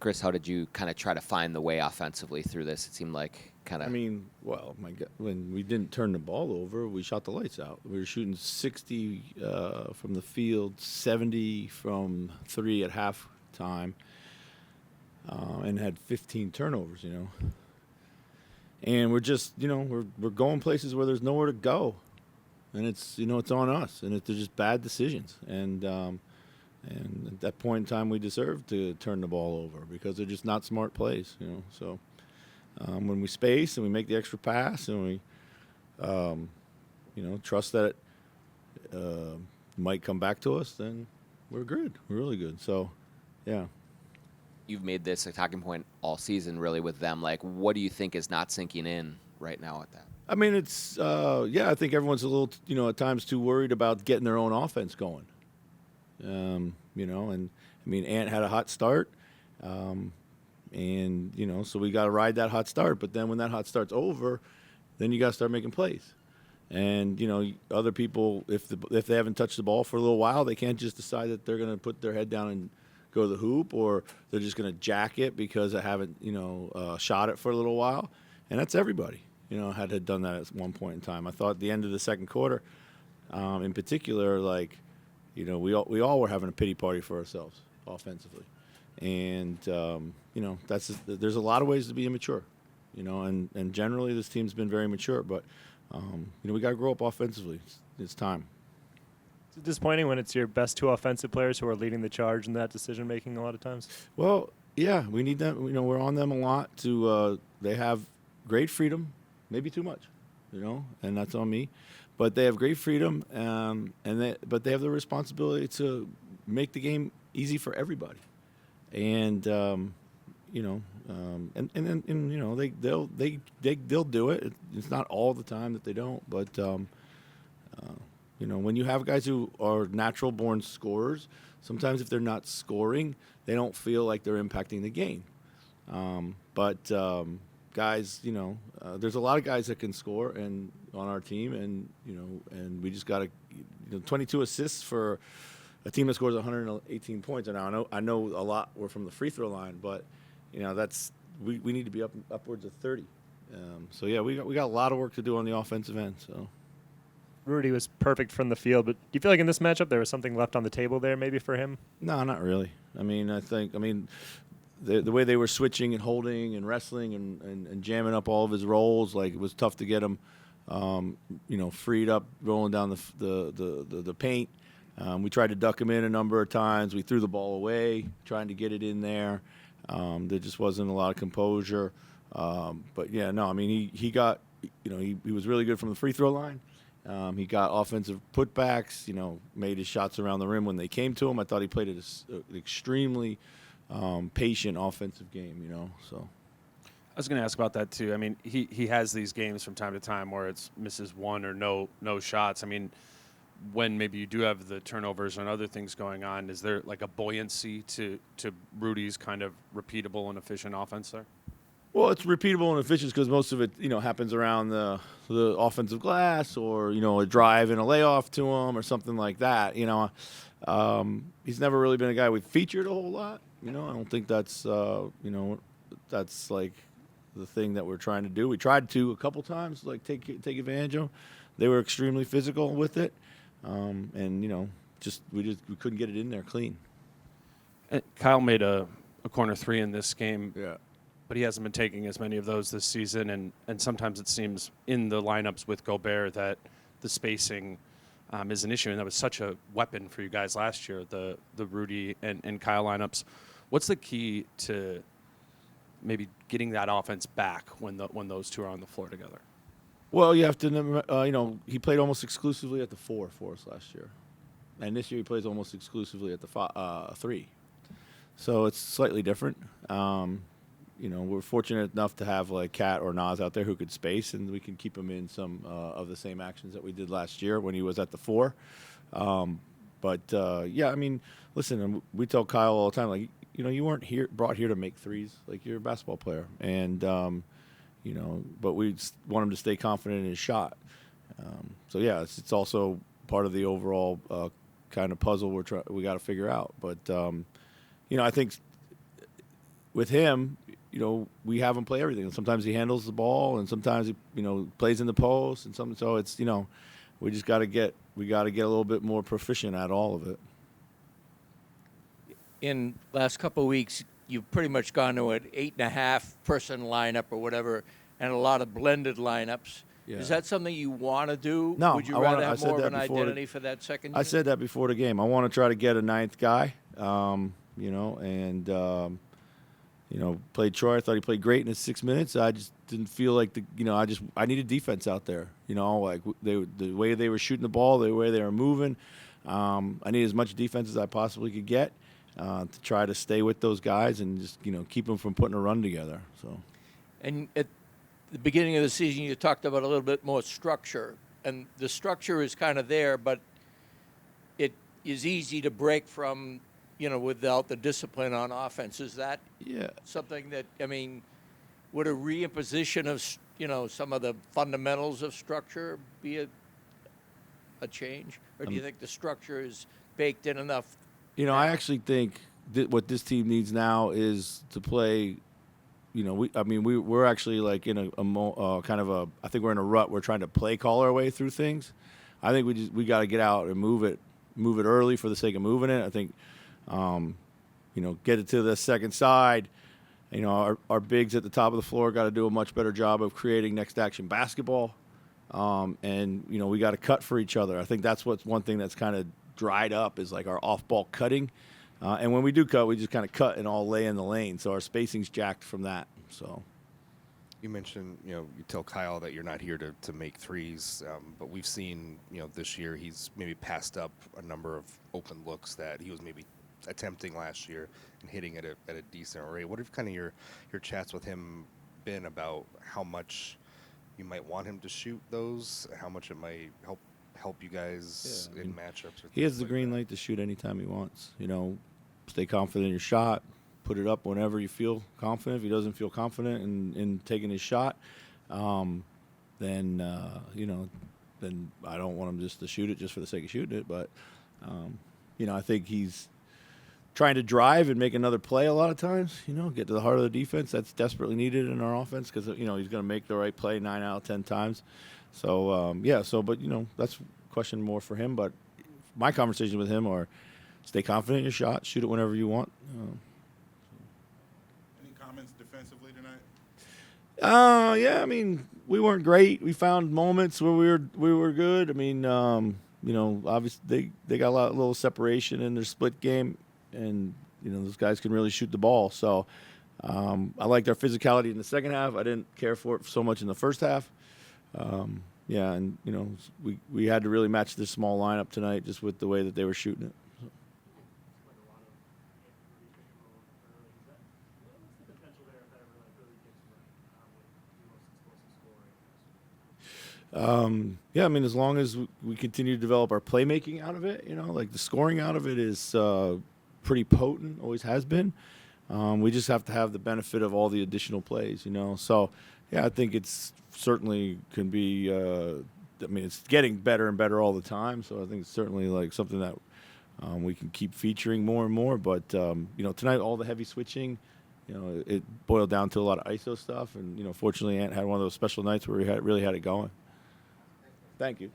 Chris, how did you kind of try to find the way offensively through this? It seemed like kind of. I mean, well, my God, when we didn't turn the ball over, we shot the lights out. We were shooting 60 from the field, 70 from three at halftime, and had 15 turnovers. And we're just, we're going places where there's nowhere to go, and it's on us, and they're just bad decisions. And at that point in time, we deserved to turn the ball over because they're just not smart plays. So. When we space and we make the extra pass and we, trust that it might come back to us, then we're good. We're really good. So, yeah. You've made this a talking point all season, really, with them. Like, what do you think is not sinking in right now at that? I mean, it's I think everyone's a little, at times too worried about getting their own offense going. And I mean, Ant had a hot start. And, so we got to ride that hot start. But then when that hot start's over, then you got to start making plays. And, other people, if they haven't touched the ball for a little while, they can't just decide that they're going to put their head down and go to the hoop, or they're just going to jack it because they haven't, shot it for a little while. And that's everybody, had done that at one point in time. I thought at the end of the second quarter, in particular, like, we all were having a pity party for ourselves offensively. And, there's a lot of ways to be immature, and generally this team's been very mature. But, we got to grow up offensively. It's time. Is it disappointing when it's your best two offensive players who are leading the charge in that decision-making a lot of times? Well, yeah, we need them. We're on them a lot to they have great freedom, maybe too much, and that's on me. But they have great freedom, but they have the responsibility to make the game easy for everybody. And they'll do it. It's not all the time that they don't, but when you have guys who are natural born scorers, sometimes if they're not scoring, they don't feel like they're impacting the game. But guys, there's a lot of guys that can score and on our team, and we just got to 22 assists for a team that scores 118 points. And I know a lot were from the free throw line, but that's we need to be upwards of 30. So yeah, we got a lot of work to do on the offensive end. So Rudy was perfect from the field, but do you feel like in this matchup there was something left on the table there maybe for him? No, not really. I mean, the way they were switching and holding and wrestling and jamming up all of his rolls, like it was tough to get him, freed up, rolling down the paint. We tried to duck him in a number of times. We threw the ball away, trying to get it in there. There just wasn't a lot of composure. But yeah, no, I mean, he got, he was really good from the free throw line. He got offensive putbacks, made his shots around the rim when they came to him. I thought he played an extremely patient offensive game, so. I was going to ask about that too. I mean, he has these games from time to time where it's misses one or no shots. I mean, when maybe you do have the turnovers and other things going on, is there like a buoyancy to Rudy's kind of repeatable and efficient offense there? Well, it's repeatable and efficient because most of it, happens around the offensive glass or, a drive and a layoff to him or something like that. He's never really been a guy we've featured a whole lot. I don't think that's, that's like the thing that we're trying to do. We tried to a couple times, like take advantage of them. They were extremely physical with it. And, we couldn't get it in there clean. Kyle made a corner three in this game. Yeah. But he hasn't been taking as many of those this season, and sometimes it seems in the lineups with Gobert that the spacing is an issue, and that was such a weapon for you guys last year, the Rudy and Kyle lineups. What's the key to maybe getting that offense back when those two are on the floor together? Well, you have to, he played almost exclusively at the 4 for us last year, and this year he plays almost exclusively at the 3. So it's slightly different. We're fortunate enough to have like Cat or Nas out there who could space, and we can keep him in some of the same actions that we did last year when he was at the 4. Yeah, I mean, listen, we tell Kyle all the time, like, you weren't brought here to make threes. Like, you're a basketball player, and but we want him to stay confident in his shot. So yeah, it's also part of the overall kind of puzzle we got to figure out. But I think with him, we have him play everything. Sometimes he handles the ball, and sometimes he, plays in the post, and so it's, we just got to get a little bit more proficient at all of it. In last couple of weeks, you've pretty much gone to an 8.5-person lineup or whatever, and a lot of blended lineups. Yeah. Is that something you want to do? No, Would you I rather wanna- I have said more of that an before the- identity for that second I unit? said that before the game. I want to try to get a ninth guy, played Troy. I thought he played great in his 6 minutes. I just didn't feel like I needed defense out there. Like the way they were shooting the ball, the way they were moving. I needed as much defense as I possibly could get to try to stay with those guys and just keep them from putting a run together. So. And at the beginning of the season, you talked about a little bit more structure, and the structure is kind of there, but it is easy to break from, without the discipline on offense. Is that something that, would a reimposition of, some of the fundamentals of structure be a change? Or do you think the structure is baked in enough? I actually think that what this team needs now is to play. We're actually like in I think we're in a rut. We're trying to play call our way through things. I think we got to get out and move it early for the sake of moving it. I think, get it to the second side. Our bigs at the top of the floor got to do a much better job of creating next action basketball. And we got to cut for each other. I think that's what's one thing that's kind of dried up is like our off-ball cutting. And when we do cut, we just kind of cut and all lay in the lane. So our spacing's jacked from that. So, you mentioned, you tell Kyle that you're not here to make threes, but we've seen, this year he's maybe passed up a number of open looks that he was maybe attempting last year and hitting at a decent rate. What have kind of your chats with him been about how much you might want him to shoot those, how much it might help you guys in matchups? He has the green light to shoot anytime he wants. Stay confident in your shot. Put it up whenever you feel confident. If he doesn't feel confident in taking his shot, then I don't want him just to shoot it just for the sake of shooting it. But, I think he's trying to drive and make another play a lot of times, get to the heart of the defense. That's desperately needed in our offense because, he's going to make the right play 9 out of 10 times. So, but, that's a question more for him. But my conversations with him are stay confident in your shot, shoot it whenever you want. Any comments defensively tonight? We weren't great. We found moments where we were good. Obviously they got a little separation in their split game, and those guys can really shoot the ball. So I liked our physicality in the second half. I didn't care for it so much in the first half. We had to really match this small lineup tonight just with the way that they were shooting it. As long as we continue to develop our playmaking out of it, like the scoring out of it is pretty potent, always has been. We just have to have the benefit of all the additional plays, So, I think it's certainly can be, it's getting better and better all the time. So I think it's certainly like something that we can keep featuring more and more. But, tonight, all the heavy switching, it boiled down to a lot of ISO stuff. And, fortunately, Ant had one of those special nights where he really had it going. Thank you.